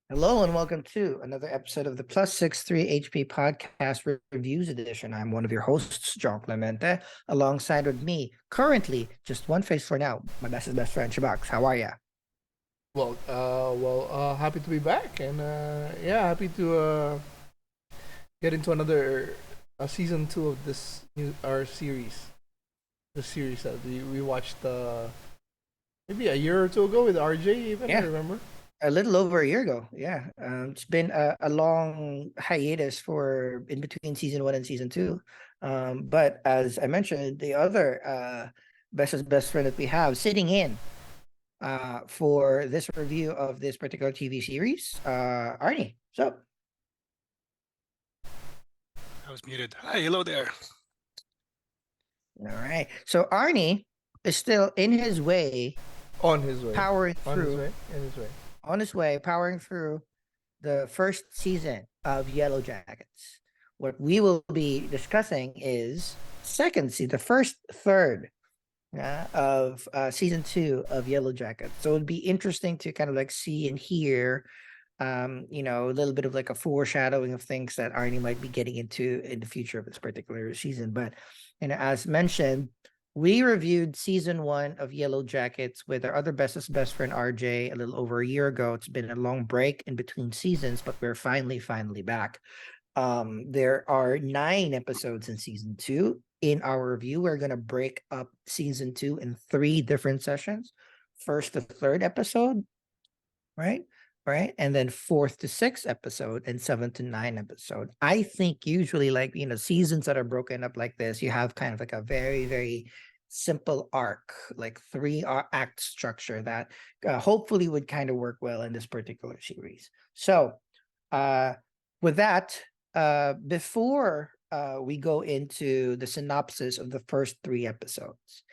Hello and welcome to another episode of the Plus 63 HP Podcast Reviews Edition. I'm one of your hosts, John Clemente, alongside with me, currently, just one face for now, my best friend, CHUBAX. How are ya? Happy to be back, and happy to get into another season two of this new our series. The series that we watched maybe a year or two ago with RJ. Even I Yeah, remember. a little over a year ago. Yeah, it's been a long hiatus for in between season one and season two. But as I mentioned, the other bestest best friend that we have sitting in for this review of this particular TV series, Arnie. So, I was muted. Hi, hello there. all right. So Arnie is still in his way, On his way. powering On his through, way. In his way. on his way, powering through the first season of Yellowjackets. What we will be discussing is the first third of season two of Yellowjackets. So it'd be interesting to kind of like see and hear, a little bit of like a foreshadowing of things that Arnie might be getting into in the future of this particular season. But as mentioned, we reviewed season one of Yellowjackets with our other bestest best friend RJ a little over a year ago. It's been a long break in between seasons, but we're finally back. There are 9 episodes in season two. In our review, we're gonna break up season two in 3 different sessions. First to third episode, right? Right. And then fourth to sixth episode and 7 to 9 episode. I think usually like seasons that are broken up like this, you have kind of like a very simple arc, like 3 act structure that hopefully would kind of work well in this particular series. So with that, before we go into the synopsis of the first 3 episodes,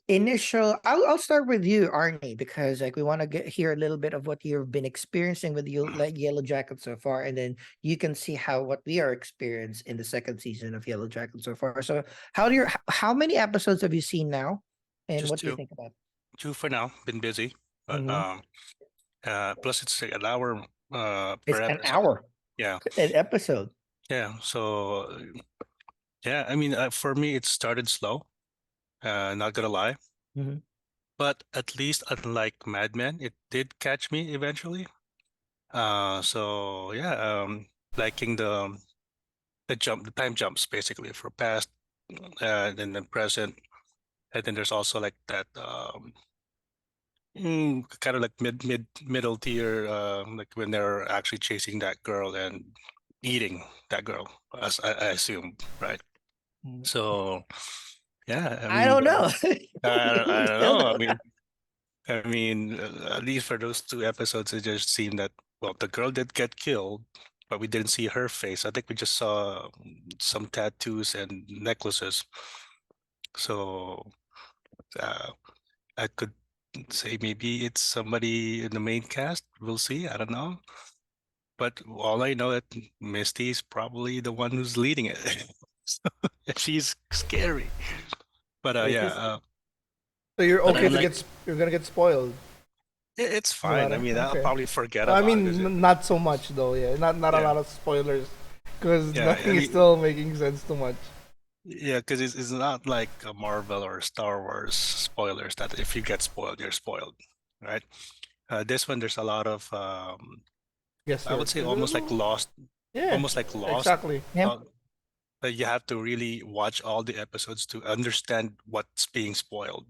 I'll start with you, Arnie, because like we want to hear a little bit of what you've been experiencing with you like Yellowjacket so far, and then you can see what we are experiencing in the second season of Yellowjacket so far. So how many episodes have you seen now, and Just what do you two, think about two for now. Been busy, it? but plus it's like an hour It's per an episode. hour Yeah, an episode. yeah. So yeah, I mean, for me, it started slow. Not gonna lie, Mhm. but at least unlike Mad Men, it did catch me eventually. So yeah, liking the time jumps basically for past, then the present, and then there's also like that kind of like middle tier, like when they're actually chasing that girl and eating that girl, as I assume, right? Mm. So yeah, I don't know. I We don't still know. don't know. At least for those 2 episodes, it just seemed that well, the girl did get killed, but we didn't see her face. I think we just saw some tattoos and necklaces. So uh, I could say maybe it's somebody in the main cast. We'll see. I don't know. But all I know that Misty is probably the one who's leading it. So, she's scary. But Is yeah, this So you're but okay to unlike you're gonna get spoiled, it's no fine. I matter. mean, I'll Okay. probably forget Well, I about it mean, because not so much though. Yeah, not a yeah, lot of spoilers, because yeah. I nothing is mean, still making sense too much. yeah, because it's not like a Marvel or Star Wars spoilers that if you get spoiled, you're spoiled, right? This one, there's a lot of I would Guesswork. say Yeah, almost like lost. exactly. him? Uh, that you have to really watch all the episodes to understand what's being spoiled.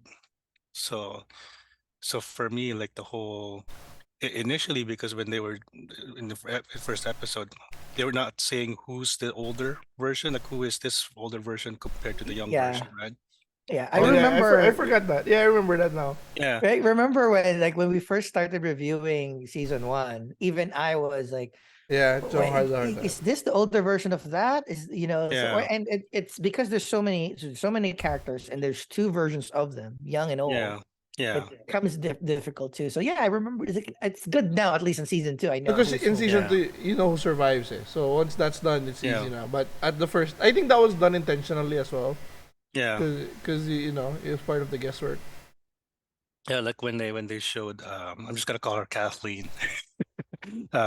So, so for me, like the whole initially, because when they were in the first episode, they were not saying who's the older version, like who is this older version compared to the young Yeah, version, right? yeah. I Oh And yeah, I remember. forgot that. Yeah, I remember that now. yeah, Right? Remember when we first started reviewing season one, even I was like, Yeah, John wait, hard that. is this the older version of that? yeah, And it's because there's so many characters and there's 2 versions of them, young and old. yeah, yeah, It becomes difficult too. So yeah, I remember it's good now, at least in season two. I know Because who's in who. season yeah, two, you know who survives. So once that's done, it's yeah, easy now. But at the first, I think that was done intentionally as well, yeah, because it was part of the guesswork. yeah. Like when they showed, I'm just gonna call her Kathleen.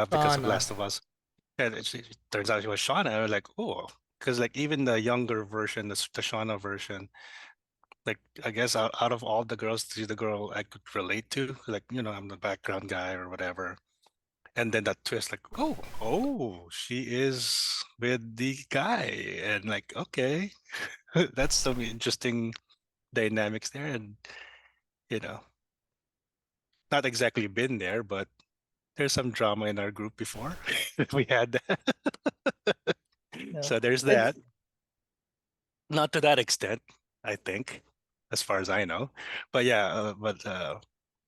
because of Shauna. Last of Us. And it turns out she was Shauna. I was like, oh, because like even the younger version, the Shauna version, like I guess out of all the girls, she's the girl I could relate to. Like, I'm the background guy or whatever. And then that twist, like, oh, she is with the guy. And like, okay, that's some interesting dynamics there. And, you know, not exactly been there, but there's some drama in our group before. We had that. No. So there's It's that. Not to that extent, I think, as far as I know. But yeah, but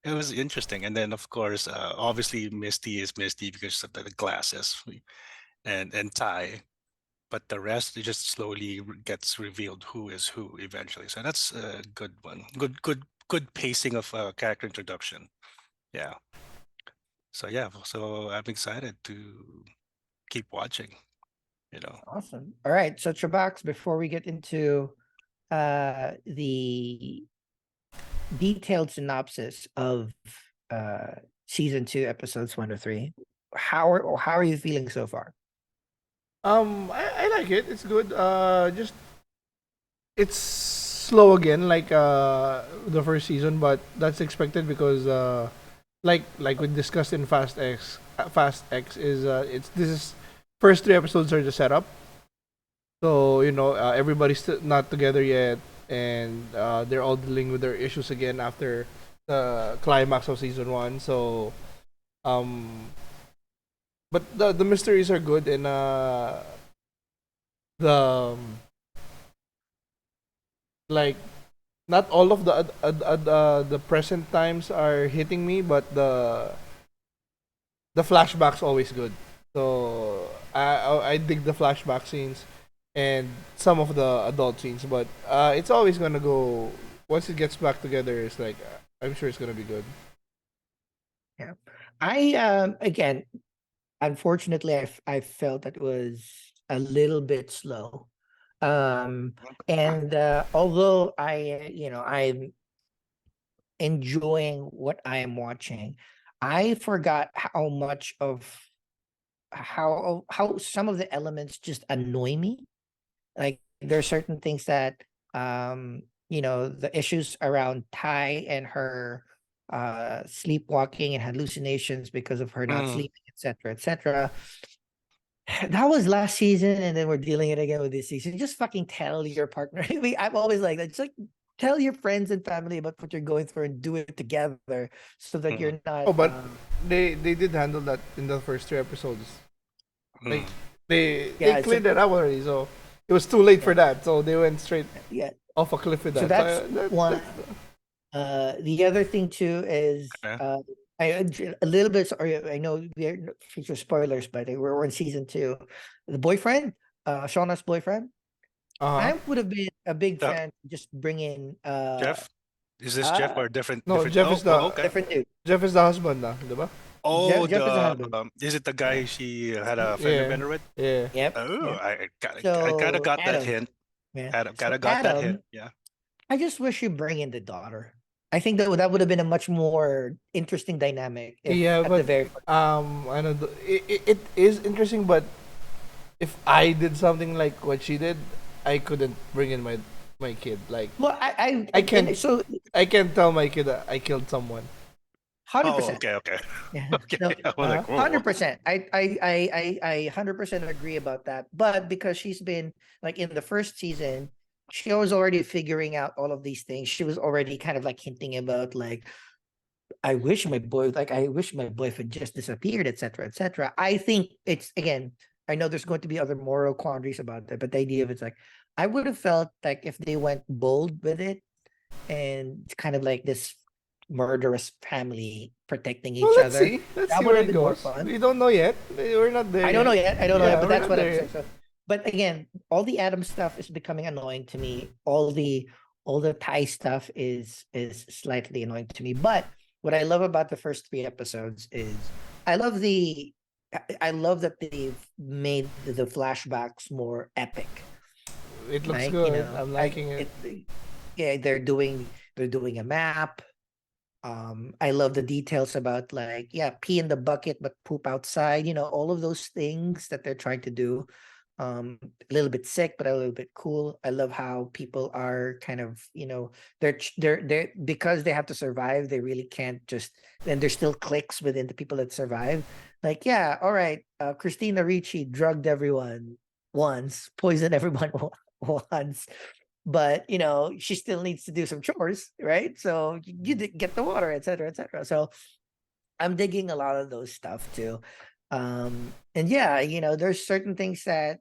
it was interesting. And then of course, obviously Misty is Misty because of the glasses, and Ty. But the rest, it just slowly gets revealed who is who eventually. So that's a good one. Good pacing of character introduction. Yeah. So yeah, so I'm excited to keep watching. awesome. All right. So Trabox, before we get into the detailed synopsis of season 2, episodes 1 to 3, how are you feeling so far? I like it. It's good. Just it's slow again, like the first season, but that's expected because like we discussed in Fast X is it's this is first 3 episodes are the setup. So everybody's not together yet, and they're all dealing with their issues again after the climax of season 1. So um, but the mysteries are good, and the like not all of the present times are hitting me, but the flashbacks always good. So I dig the flashback scenes and some of the adult scenes, but it's always gonna go once it gets back together. It's like I'm sure it's gonna be good. Yeah. I again, unfortunately, I felt that it was a little bit slow. And although I'm enjoying what I am watching, I forgot how much of how some of the elements just annoy me. Like there are certain things that the issues around Ty and her sleepwalking and hallucinations because of her not Mm. sleeping, etc., etc. That was last season, and then we're dealing it again with this season. Just fucking tell your partner. I'm always like that. Just like tell your friends and family about what you're going through and do it together so that Mm. you're not Oh, but they did handle that in the first 3 episodes. Like Mm. they so cleared that up already, so it was too late for yeah, that. So they went straight yeah. off a cliff with So that. So that's one. The other thing too is Okay. a little bit. Sorry, I know we're future spoilers, but we're in season 2. The boyfriend, Shauna's boyfriend. uh huh. I would have been a big Uh, fan just bringing Jeff, is this Jeff uh or different? No, Different. Jeff Oh, is oh, the okay. different dude. Jeff is the husband, diba? Oh, Jeff is the the husband. is it the guy Yeah. she had a fender Yeah, bender with? yeah. Yep. Oh, Yep. I kind of So got that Adam. hint. Yeah. Kind So of got that hint. Adam, Yeah. I just wish you bring in the daughter. I think that would have been a much more interesting dynamic if Yeah, at the but very I know it is interesting, but if I did something like what she did, I couldn't bring in my kid. Like well, I can't so I can't tell my kid that I killed someone. hundred Oh, percent. okay, okay, Yeah. okay. No, I was like, whoa. 100%. I 100% agree about that. But because she's been like in the first season, she was already figuring out all of these things. She was already kind of like hinting about like, I wish my boyfriend just disappeared, etc., etc. I think it's again, I know there's going to be other moral quandaries about that, but the idea of it's like, I would have felt like if they went bold with it and it's kind of like this murderous family protecting Well, each let's other, see. Let's that see would where have it been more goes. fun. We don't know yet. We're not there I don't know yet. yet. I don't know yet, Yeah, but we're that's not what I'm there saying. yet. So, but again, all the Adam stuff is becoming annoying to me. All the Thai stuff is slightly annoying to me. But what I love about the first 3 episodes is I love the I love that they've made the flashbacks more epic. It looks Like, good. I'm liking it. yeah, they're doing a map. I love the details about like, yeah, pee in the bucket but poop outside, all of those things that they're trying to do. A little bit sick, but a little bit cool. I love how people are kind of, they're because they have to survive, they really can't just, and there's still cliques within the people that survive. Like, yeah, all right, Christina Ricci drugged everyone once, poisoned everyone once, but she still needs to do some chores, right? So you get the water, etc., etc. So I'm digging a lot of those stuff too. And yeah, there's certain things that,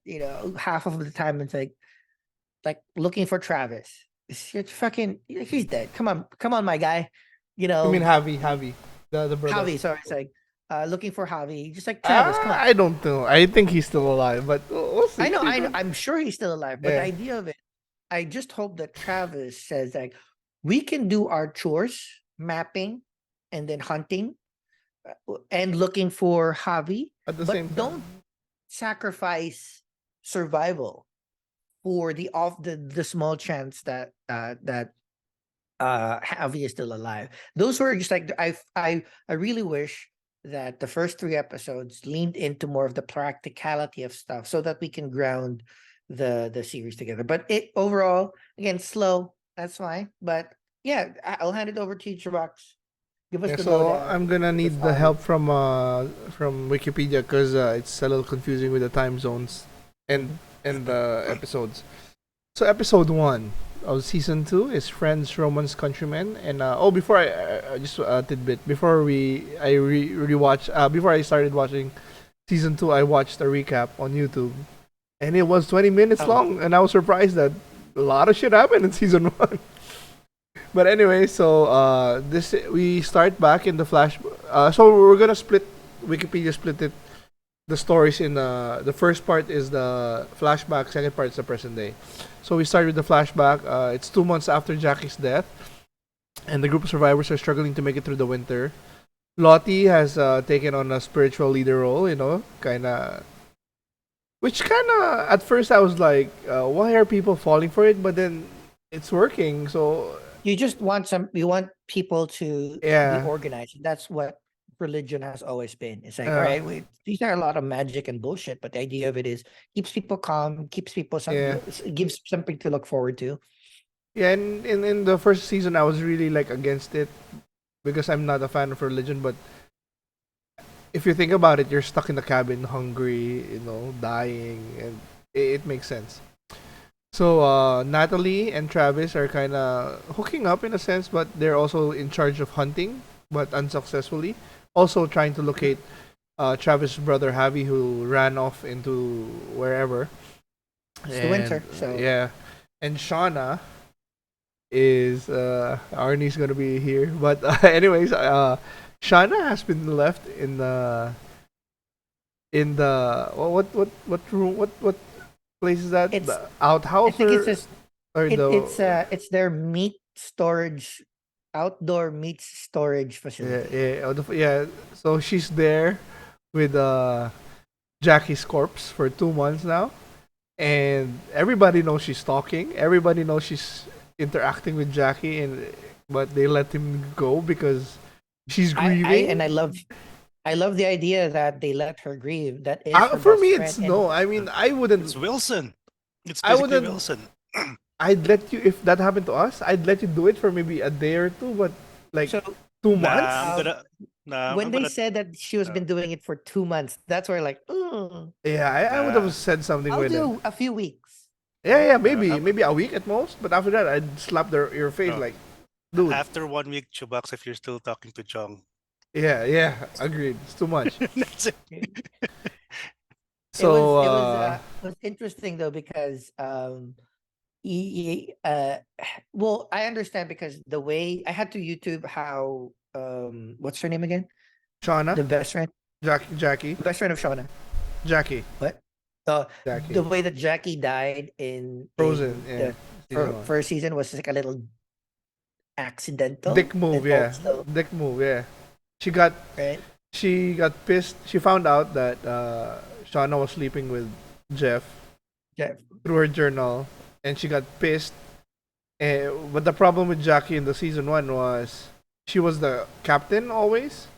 half of the time it's like looking for Travis. It's fucking, he's dead. Come on, my guy. You mean Javi, the brother. Javi, sorry, it's like looking for Javi. Just like Travis, come on. I don't know. I think he's still alive, but we'll see. I know, I'm sure he's still alive, but Yeah. the idea of it, I just hope that Travis says like, we can do our chores, mapping, and then hunting, and looking for Javi, At the but same time. don't sacrifice survival for the small chance that Javi is still alive. Those were just like I really wish that the first 3 episodes leaned into more of the practicality of stuff so that we can ground the series together. But it overall, again, slow. That's fine. But yeah, I'll hand it over to you, CHUBAX. Give us Yeah, the so lowdown. I'm gonna need the help from Wikipedia because it's a little confusing with the time zones and the episodes. So episode 1 of season 2 is Friends, Romance, Countrymen, and before I just a tidbit before before I started watching season 2, I watched a recap on YouTube, and it was 20 minutes Oh. long, and I was surprised that a lot of shit happened in season 1. But anyway, so this we start back in the flash. So we're gonna Wikipedia split it. The stories in the first part is the flashback. Second part is the present day. So we start with the flashback. It's 2 months after Jackie's death, and the group of survivors are struggling to make it through the winter. Lottie has taken on a spiritual leader role. Which kind of at first I was like, why are people falling for it? But then it's working. So You just want you want people to Yeah. be organized. That's what religion has always been. It's like, all Yeah. right, these are a lot of magic and bullshit, but the idea of it is keeps people calm, keeps people Yeah. gives something to look forward to. Yeah, and in the first season, I was really like against it because I'm not a fan of religion. But if you think about it, you're stuck in the cabin, hungry, dying, and it makes sense. So Natalie and Travis are kind of hooking up in a sense, but they're also in charge of hunting, but unsuccessfully. Also trying to locate Travis' brother Javi, who ran off into wherever. It's the winter, so Yeah, and Shauna is Arnie's gonna be here, but anyways, Shauna has been left in the what room, what place is that? It's- The outhouse, I think it's or, just or the it's their meat storage, outdoor meat storage yeah, facility. yeah. So she's there with Jackie's corpse for 2 months now, and everybody knows she's talking. Everybody knows she's interacting with Jackie, but they let him go because she's grieving. I love the idea that they let her grieve. That is her For best me, friend, it's and no. I mean, I wouldn't. It's Wilson. It's I basically wouldn't- Wilson. I'd let you, if that happened to us, I'd let you do it for maybe a day or two, but like So 2 months. I'm gonna. Nah, when I'm they gonna. said that she was no. been doing it for 2 months, that's where like, Yeah, I would Nah. have said something I'll with it. do a few weeks. Yeah, maybe I'm- maybe a week at most. But after that, I'd slap your face No. like, dude. After 1 week, CHUBAX, if you're still talking to Jong. Yeah, agreed. It's too much. That's it. So it was interesting though because well, I understand because the way I had to YouTube how what's her name again? The Shauna, best friend, Jackie, the best friend of Shauna. Jackie, What? Jackie. The way that Jackie died in Frozen, in yeah. Season one. first season was like a little accidental. Dick move, and yeah. also- Dick move, yeah. She got right? pissed. She found out that Shauna was sleeping with Jeff Jeff. through her journal, and she got pissed. But the problem with Jackie in the season 1 was she was the captain always,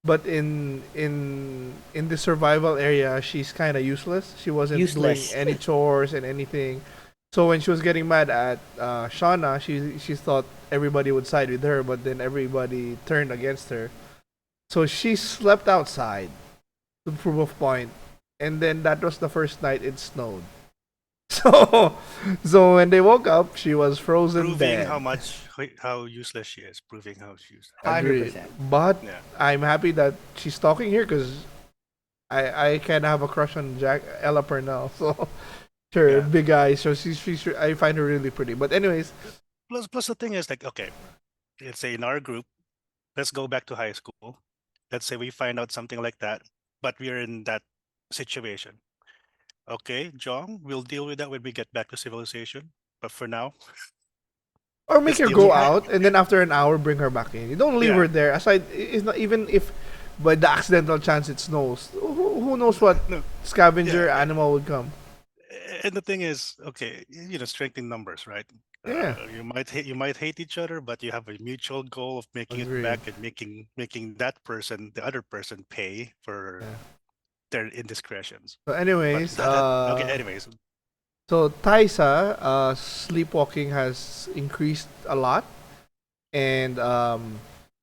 but in the survival area, she's kind of useless. She wasn't doing Useless. any chores and anything. So when she was getting mad at Shauna, she thought everybody would side with her, but then everybody turned against her. So she slept outside to prove a point, and then that was the first night it snowed. So, so when they woke up, she was frozen Proving dead. how useless she is. Proving how she's useless. Agreed. 100%. But Yeah. I'm happy that she's talking here because I kind of have a crush on Ella Purnell. So sure, Yeah. big eyes. So she's I find her really pretty. But anyways, Plus the thing is like, okay, let's say in our group, let's go back to high school. Let's say we find out something like that, but we're in that situation. Okay, Jong, we'll deal with that when we get back to civilization. But for now, or make let's her deal go with Yeah. out and then after an hour bring her back in. You don't leave yeah, her there. Aside, it's not even if by the accidental chance it snows. Who knows what no, scavenger yeah. animal would come? And the thing is, okay, strength in numbers, right? Yeah, You might hate each other, but you have a mutual goal of making it agreed. back and making that person, the other person, pay for Yeah. their indiscretions. So But anyways, okay. Anyways, so Taisa, sleepwalking has increased a lot, and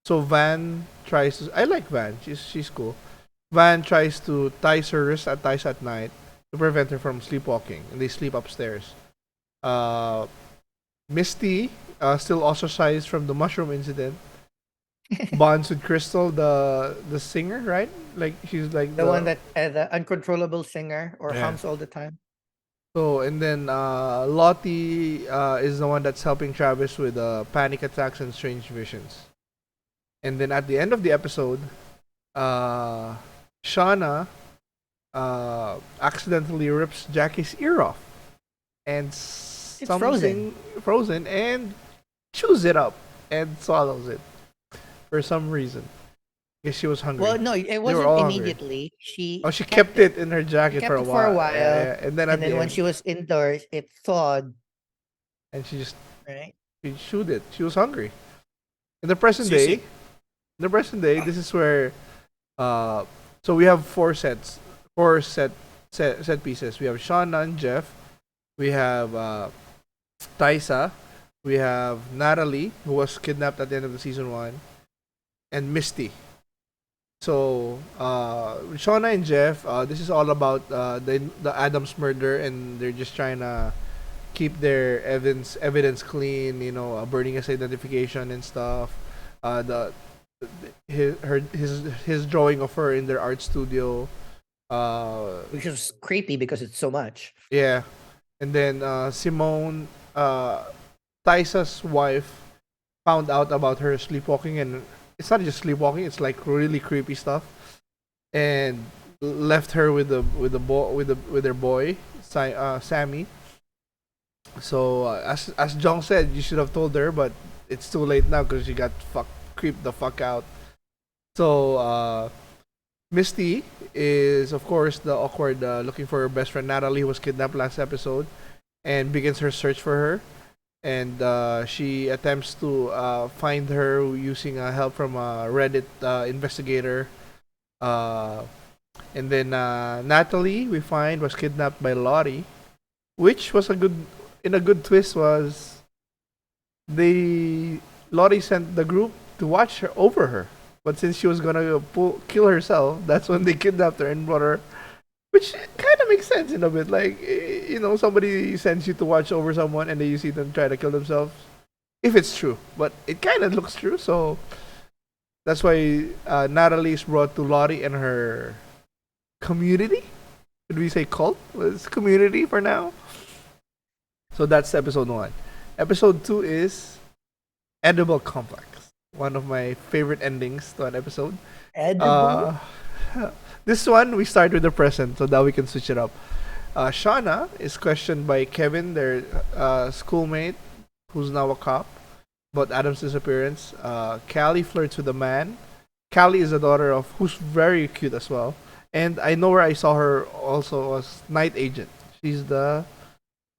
so Van tries to. I like Van. She's cool. Van tries to tie her wrist at Taisa at night to prevent her from sleepwalking, and they sleep upstairs. Uh, Misty, still ostracized from the mushroom incident, bonds with Crystal, the singer, right? Like she's like The one that the uncontrollable singer or Yeah. hums all the time. So and then Lottie is the one that's helping Travis with panic attacks and strange visions. And then at the end of the episode, uh, Shauna accidentally rips Jackie's ear off, and It's something frozen and chews it up and swallows it for some reason. Guess she was hungry. Well, no, it were wasn't all hungry. immediately. She Oh, she kept it in her She jacket kept for a it while. for a while, Yeah. And then at and then the when end, she was indoors, it thawed, and right? she chewed it. She was hungry. In the present See, day, this is where uh so we have four set pieces. We have Shauna and Jeff, we have Taisa, we have Natalie, who was kidnapped at the end of the season 1, and Misty. So Shauna and Jeff, this is all about the Adams murder, and they're just trying to keep their evidence clean. Burning his identification and stuff. The his drawing of her in their art studio. Which was creepy because it's so much. Yeah, and then Simone, Taisa's wife, found out about her sleepwalking, and it's not just sleepwalking; it's like really creepy stuff, and left her with their boy, Sammy. So as Jong said, you should have told her, but it's too late now because she got creeped the fuck out. So Misty is of course the awkward looking for her best friend Natalie, who was kidnapped last episode, and begins her search for her. And she attempts to find her using help from a Reddit investigator. Uh, and then Natalie, we find, was kidnapped by Lottie, which was a good twist was Lottie sent the group to watch her over her, but since she was gonna kill herself, that's when they kidnapped her and brought her, which kind of makes sense in a bit. Like somebody sends you to watch over someone, and then you see them try to kill themselves, if it's true. But it kind of looks true, so that's why Natalie is brought to Lottie and her community. Should we say cult? Well, it's community for now. So that's episode 1. Episode 2 is Edible Complex. One of my favorite endings to an episode. Edible. This one, we start with the present, so that we can switch it up. Shauna is questioned by Kevin, their schoolmate, who's now a cop, about Adam's disappearance. Callie flirts with a man. Callie is a daughter of, who's very cute as well. And I know where I saw her also was Night Agent. She's the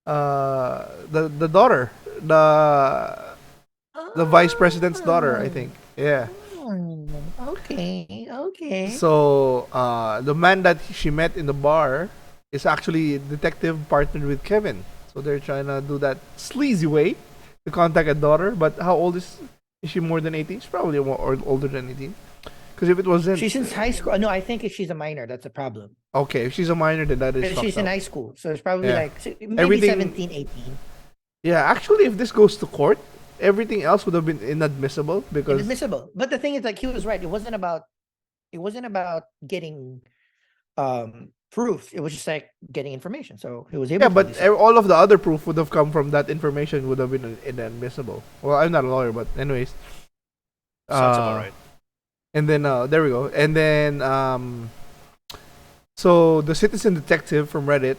daughter, the the vice president's daughter, I think. Yeah. Okay, okay. So the man that she met in the bar is actually a detective partnered with Kevin. So they're trying to do that sleazy way to contact a daughter. But how old is she? More than 18? She's probably more or older than 18. Because if it wasn't, She's in high school. No, I think if she's a minor, that's a problem. okay, if she's a minor, then that is But fucked she's in up. high school, so it's probably Yeah. like maybe Everything- 17, 18. Yeah, actually, if this goes to court, everything else would have been inadmissible because Inadmissible. But the thing is, like, he was right. It wasn't about getting proof. It was just like getting information. So he was able yeah, to but release it. all of the other proof would have come from that information would have been inadmissible. Well, I'm not a lawyer, but anyways. Sounds about right. And then there we go. And then so the citizen detective from Reddit,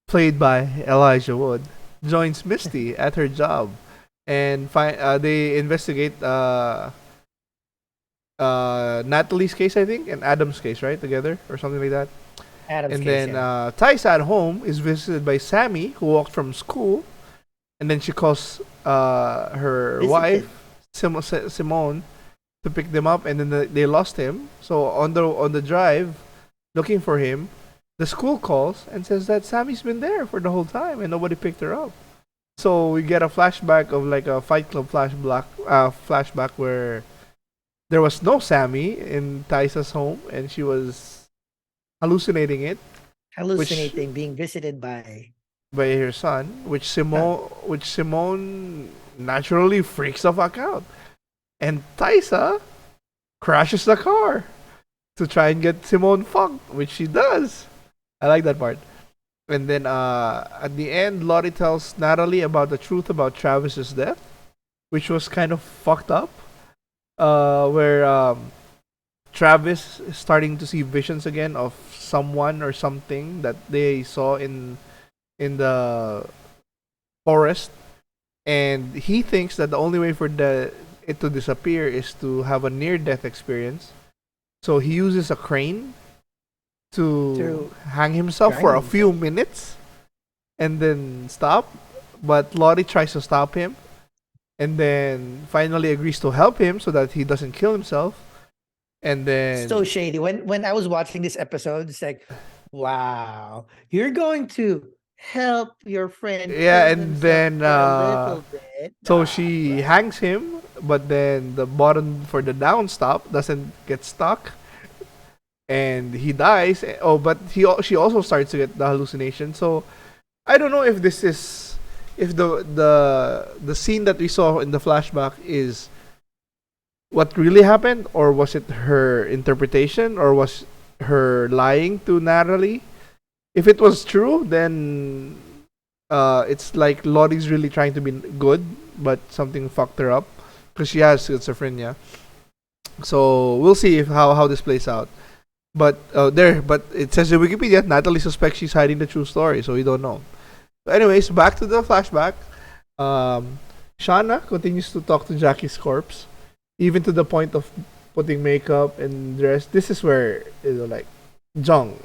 played by Elijah Wood, joins Misty at her job, and they investigate Natalie's case, I think, and Adam's case, right, together or something like that. Adam's And case, then yeah. Tysa at home is visited by Sammy, who walked from school, and then she calls her Visited. wife Simone to pick them up, and then they lost him. So on the drive, looking for him, the school calls and says that Sammy's been there for the whole time and nobody picked her up. So we get a flashback of like a Fight Club flashback where there was no Sammy in Tysa's home and she was hallucinating it Hallucinating, being visited by by her son, which Simone naturally freaks the fuck out. And Tysa crashes the car to try and get Simone fucked, which she does. I like that part. And then at the end, Lottie tells Natalie about the truth about Travis's death, which was kind of fucked up. Where Travis is starting to see visions again of someone or something that they saw in the forest, and he thinks that the only way for it to disappear is to have a near-death experience. So he uses a crane to hang himself for a hang few minutes and then stop. But Lottie tries to stop him and then finally agrees to help him so that he doesn't kill himself. And then so shady. When I was watching this episode, it's like, wow, you're going to help your friend. yeah, kill and himself then for a little bit. so she hangs him, but then the button for the down stop doesn't get stuck, and he dies. Oh, but she also starts to get the hallucination. So I don't know if this is if the scene that we saw in the flashback is what really happened, or was it her interpretation, or was her lying to Natalie? If it was true, then it's like Lottie's really trying to be good, but something fucked her up because she has schizophrenia. So we'll see if how this plays out. But but it says in Wikipedia, Natalie suspects she's hiding the true story, so we don't know. But anyways, back to the flashback. Shauna continues to talk to Jackie's corpse, even to the point of putting makeup and dress. This is where like Jong.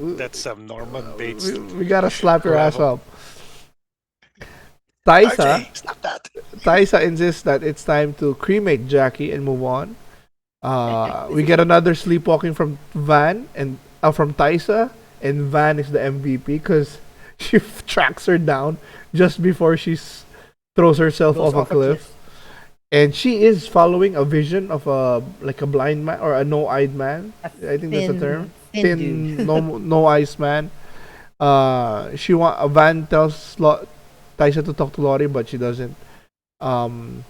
That's some Norman Bates. We gotta slap your ass level. up. Tysa, RJ, stop that. Tysa insists that it's time to cremate Jackie and move on. We get another sleepwalking from Van and from Tysa, and Van is the MVP because she tracks her down just before she throws herself Goes off a cliff. And she is following a vision of a blind man or a no-eyed man. I think that's the term. Thin dude. No eyes man. Van tells Tysa to talk to Lottie, but she doesn't.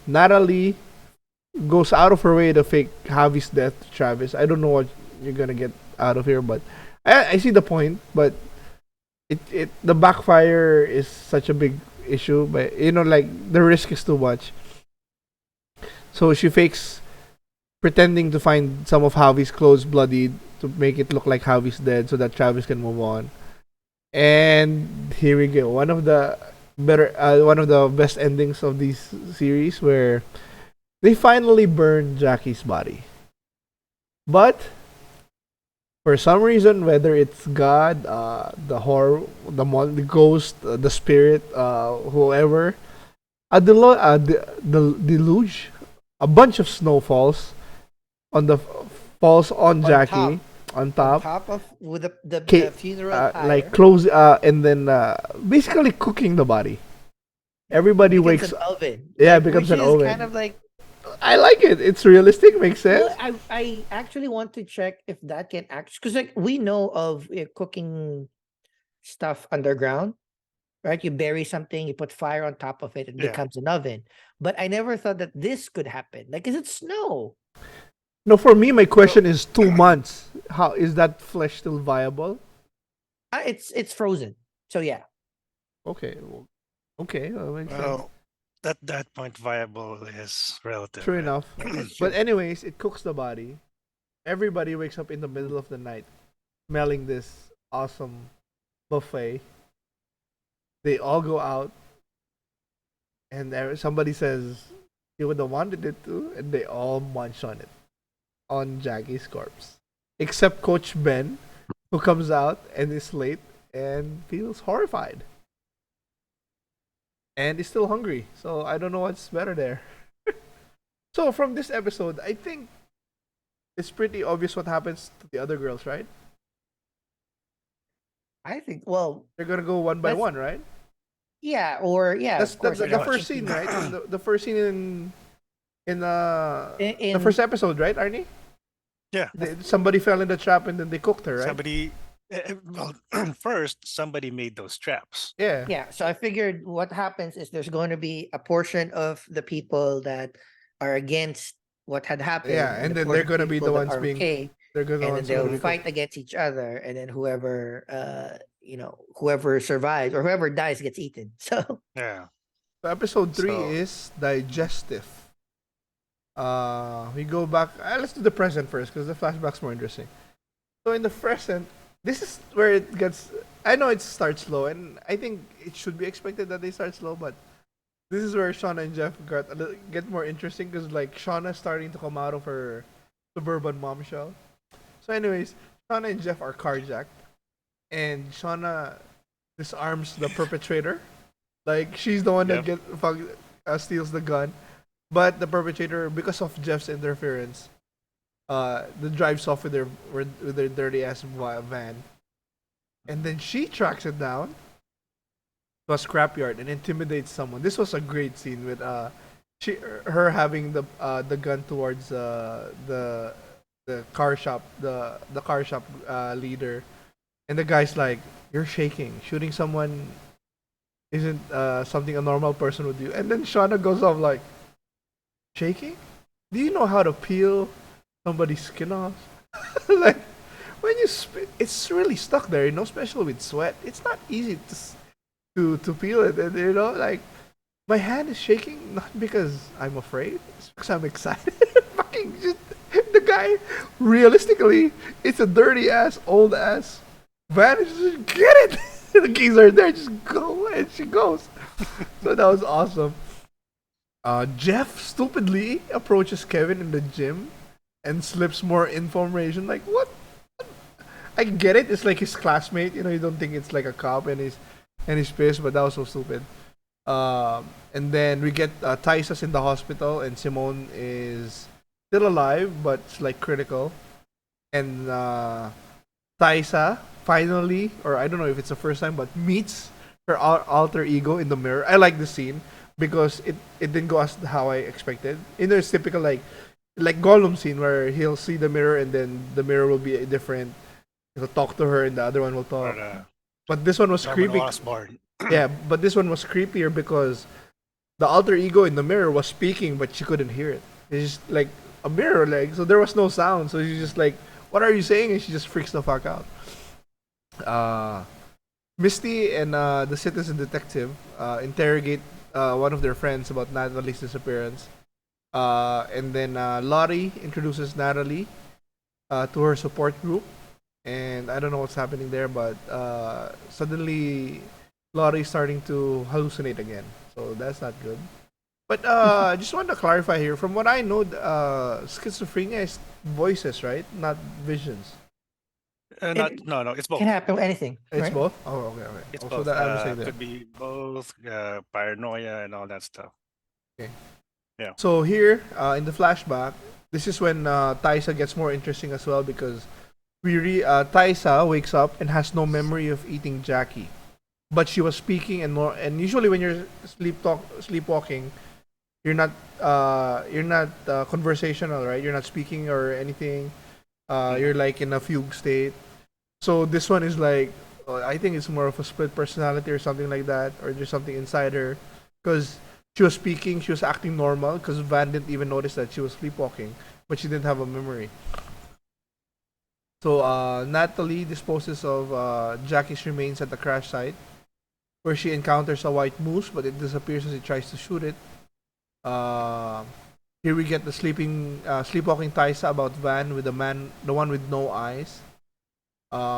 Natalie goes out of her way to fake Javi's death to Travis. I don't know what you're gonna get out of here, but I see the point. But the backfire is such a big issue. But like the risk is too much. So she fakes pretending to find some of Javi's clothes bloodied to make it look like Javi's dead so that Travis can move on. And here we go. One of the best endings of this series where they finally burn Jackie's body. But for some reason, whether it's God, the horror, the ghost, the spirit, whoever, the deluge, a bunch of snow falls on the falls on Jackie on On top. top of with the Ca- funeral like pyre close and then basically cooking the body. Everybody becomes wakes. an oven. Yeah, it Like becomes which an is kind oven. of like I like it. It's realistic. Makes sense. well, I actually want to check if that can act because like we know of cooking stuff underground, right? You bury something, you put fire on top of it, it Yeah. becomes an oven. But I never thought that this could happen. Like, is it snow? No, for me, my So question is 2 months. How is that flesh still viable? It's frozen. So yeah, Okay, okay, that makes sense. well, at that point, viable is relative, True right? enough. that's But true. anyways, it cooks the body. Everybody wakes up in the middle of the night, smelling this awesome buffet. They all go out, and somebody says, "You would have wanted it too," and they all munch on it, on Jackie's corpse, except Coach Ben, who comes out and is late and feels horrified, and is still hungry. So I don't know what's better there. So from this episode, I think it's pretty obvious what happens to the other girls, right? I think well, They're gonna go one by that's one, right? yeah, or yeah, That's of course. the, Like Pretty the I'm much. first scene, thinking right? The first scene in the in first episode, right, Arnie? Yeah. Somebody fell in the trap and then they cooked her, right? Somebody, well, first somebody made those traps. Yeah, yeah. So I figured what happens is there's going to be a portion of the people that are against what had happened, yeah, and and a then they're portion of gonna be people the that ones are being okay, they're gonna the and then ones who are gonna they'll be cooked. fight against each other, and then whoever survives or whoever dies gets eaten. So Yeah. So episode 3 So is digestive. We go back. Let's do the present first because the flashback's more interesting. So in the present, this is where it gets. I know it starts slow, and I think it should be expected that they start slow, but this is where Shauna and Jeff get more interesting because like Shauna's starting to come out of her suburban mom shell. So, anyways, Shauna and Jeff are carjacked, and Shauna disarms the perpetrator. Like she's the one that yep. steals the gun, but the perpetrator, because of Jeff's interference, the drives off with their dirty ass van, and then she tracks it down to a scrapyard and intimidates someone. This was a great scene with she her having the gun towards the car shop the car shop leader, and the guy's like, "You're shaking. Shooting someone isn't something a normal person would do." And then Shauna goes off like, "Shaking? Do you know how to peel somebody's skin off?" Like when you it's really stuck there, especially with sweat. It's not easy to peel it, and like my hand is shaking not because I'm afraid, it's because I'm excited. Fucking just, the guy, realistically, it's a dirty ass, old ass van. Just get it. The keys are there. Just go, and she goes. So that was awesome. Jeff stupidly approaches Kevin in the gym and slips more information. Like what? I get it. It's like his classmate. You don't think it's like a cop, and he's pissed. But that was so stupid. And then we get Tysas in the hospital, and Simone is still alive, but it's like critical. And Thaisa finally, or I don't know if it's the first time, but meets her alter ego in the mirror. I like the scene because it didn't go as how I expected. It's typical like Gollum scene where he'll see the mirror and then the mirror will be different. He'll talk to her and the other one will talk. Or But this one was Norman creepy. Osborn. Yeah, but this one was creepier because the alter ego in the mirror was speaking, but she couldn't hear it. It's just like a mirror, like so there was no sound. So she's just like, "What are you saying?" And she just freaks the fuck out. Uh, Misty and the citizen detective interrogate one of their friends about Natalie's disappearance. And then Lottie introduces Natalie to her support group. And I don't know what's happening there, but suddenly Lottie's starting to hallucinate again. So that's not good. But I just want to clarify here. From what I know, schizophrenia is voices, right? Not visions. it No, it's can both. happen with anything, It's right? both. Oh, okay, okay. It's Also, both. that I mistake there. Could be both paranoia and all that stuff. So here, in the flashback, this is when Taisa gets more interesting as well because Taisa wakes up and has no memory of eating Jackie, but she was speaking and usually when you're sleepwalking, you're not conversational, right? You're not speaking or anything. You're like in a fugue state. So this one is like, I think it's more of a split personality or something like that, or there's something inside her, because she was speaking, she was acting normal, because Van didn't even notice that she was sleepwalking, but she didn't have a memory. So Natalie disposes of Jackie's remains at the crash site, where she encounters a white moose, but it disappears as she tries to shoot it. Uh, Here we get the sleepwalking Taisa about Van with the one with no eyes.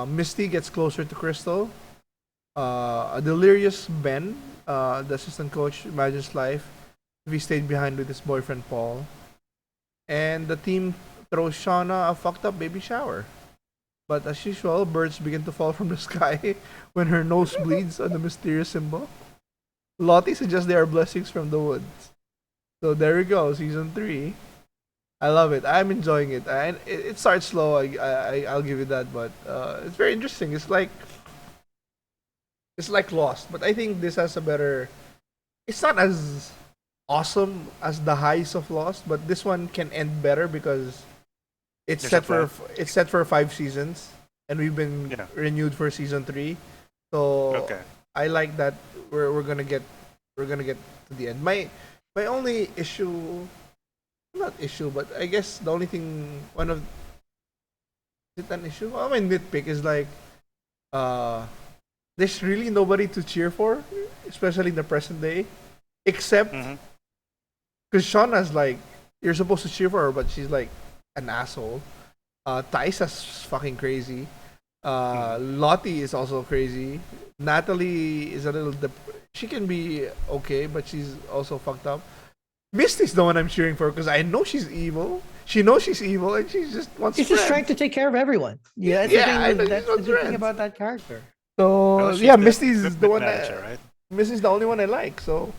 Misty gets closer to Crystal. A delirious Ben, the assistant coach, imagines life if he stayed behind with his boyfriend Paul. And the team throws Shauna a fucked up baby shower. But as usual, birds begin to fall from the sky when her nose bleeds on the mysterious symbol. Lottie suggests they are blessings from the woods. So there we go, season 3. I love it. I'm enjoying it. And it starts slow. I'll give you that, but it's very interesting. It's like Lost, but I think this has a better. It's not as awesome as the highs of Lost, but this one can end better because it's There's a plan. it's set for 5 seasons, and we've been Yeah. renewed for season 3. So Okay. I like that we're gonna get to the end. My only issue, not issue, but I guess the only thing one of is it an issue? Well, my nitpick is like uh there's really nobody to cheer for, especially in the present day, except Mhm. because Shauna's like you're supposed to cheer for her, but she's like an asshole. Taisa's fucking crazy. Lottie is also crazy. Natalie is a little. She can be okay, but she's also fucked up. Misty's the one I'm cheering for because I know she's evil. She knows she's evil, and she just wants. She's just friends. trying to take care of everyone. Yeah, that's Yeah, I the know, thing. she That's the wants good thing friends. about that character. So Well, she's yeah, the Misty's the equipment one. manager, right? Misty's the only one I like. So,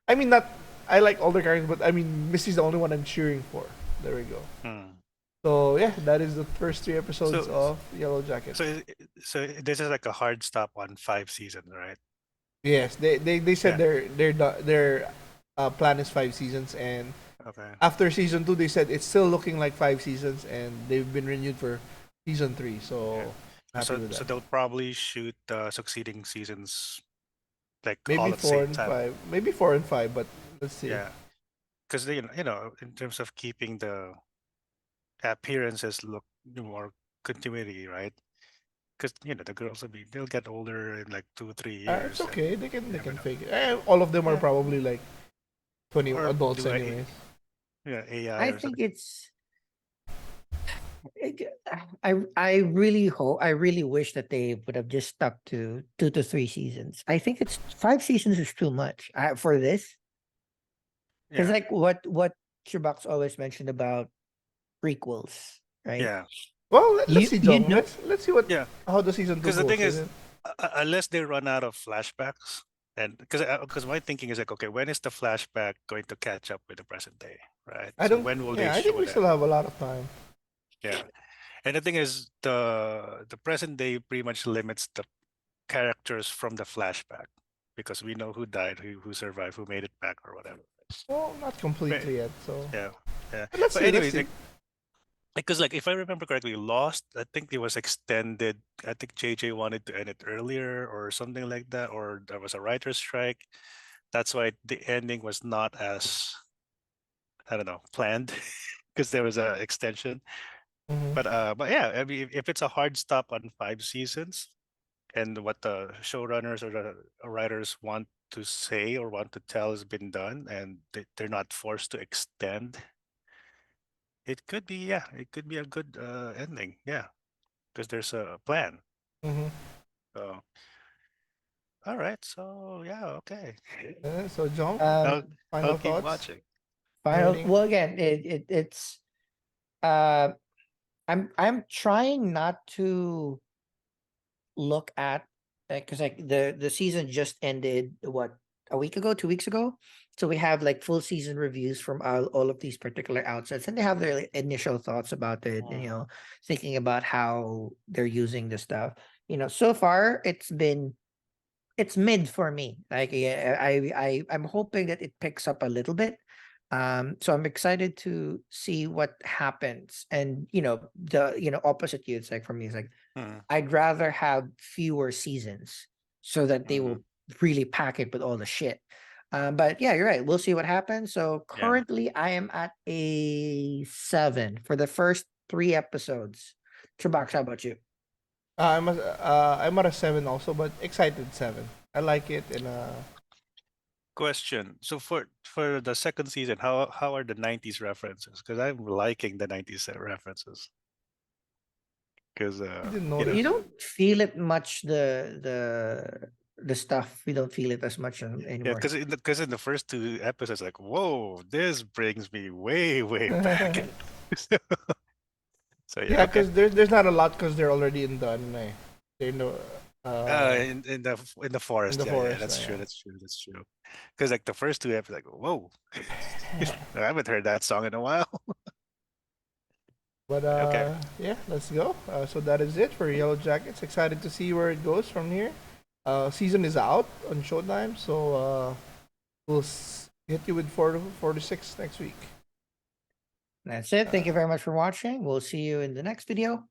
I mean, not I like all the characters, but I mean, Misty's the only one I'm cheering for. There we go. Hmm. So yeah, that is the first 3 episodes So, of Yellow Jackets. so this is like a hard stop on 5 seasons, right? Yes, they said Yeah. their plan is 5 seasons, and Okay. after season 2, they said it's still looking like 5 seasons, and they've been renewed for season 3. So Yeah. happy So, with so that. they'll probably shoot succeeding seasons like Maybe all at the four same and time. five, maybe 4 and 5, but let's see. Yeah, because they, in terms of keeping the appearances look more continuity, right? Because the girls they'll get older in like 2 3 It's years, and okay. you They never can know. fake it. All of them are Yeah, probably like 20 or adults do anyways. AI I or think something. it's. I really hope. I really wish that they would have just stuck to 2 to 3 seasons. I think it's 5 seasons is too much for this. Because Yeah, like what CHUBAX always mentioned about prequels, right? yeah, Well, let's You see, you Jong. know Let's see what yeah. how the season 2 Because the thing goes, is, isn't? unless they run out of flashbacks, and because my thinking is like, okay, when is the flashback going to catch up with the present day, right? I So don't. when will they Yeah, I think show we that? still have a lot of time. Yeah, and the thing is, the present day pretty much limits the characters from the flashback because we know who died, who survived, who made it back, or whatever. Well, not But, completely yet. So yeah, yeah. but let's But see. Let's anyways, see. like because like if I remember correctly, Lost, I think it was extended. I think JJ wanted to end it earlier or something like that, or there was a writer's strike. That's why the ending was not as, I don't know, planned because there was a extension. Hmm. But yeah, I mean, if it's a hard stop on 5 seasons and what the showrunners or the writers want to say or want to tell has been done, and they're not forced to extend, it could be, yeah, it could be a good ending, yeah, because there's a plan. Hmm. So, all right, so yeah, okay. So, Jong, I'll, um I'll final keep thoughts. watching. final Anything? well again it's uh I'm trying not to look at because like the season just ended what a week ago 2 weeks ago So we have like full season reviews from all of these particular outlets, and they have their like, initial thoughts about it, and thinking about how they're using the stuff. So far it's mid for me. Like yeah, I'm hoping that it picks up a little bit. So I'm excited to see what happens. And the opposite you, it's like for me, it's like Mm, I'd rather have fewer seasons so that they mhm. will really pack it with all the shit. But yeah, you're right. We'll see what happens. So Yeah. currently I am at a 7 for the first 3 episodes. Chubax, how about you? I'm at a 7 also, but excited 7. I like it, and Question. So for the second season, how are the 90s references? Because I'm liking the 90s references. Because I didn't you know, You notice. don't feel it much, the stuff. We don't feel it as much yeah, anymore. because in the first two episodes, like, whoa, this brings me way, way back. So yeah, Yeah, okay. because there's not a lot because they're already in the ano eh. They're in the In the forest, yeah, yeah, forest na, that's true, yeah. that's true, that's true. Because like the first two episodes, like, whoa, I haven't heard that song in a while. But Okay. yeah, let's go. So that is it for Yellow Jackets. Excited to see where it goes from here. Season is out on Showtime, so we'll hit you with 4 to 6 next week. That's it. Thank Uh, you very much for watching. We'll see you in the next video.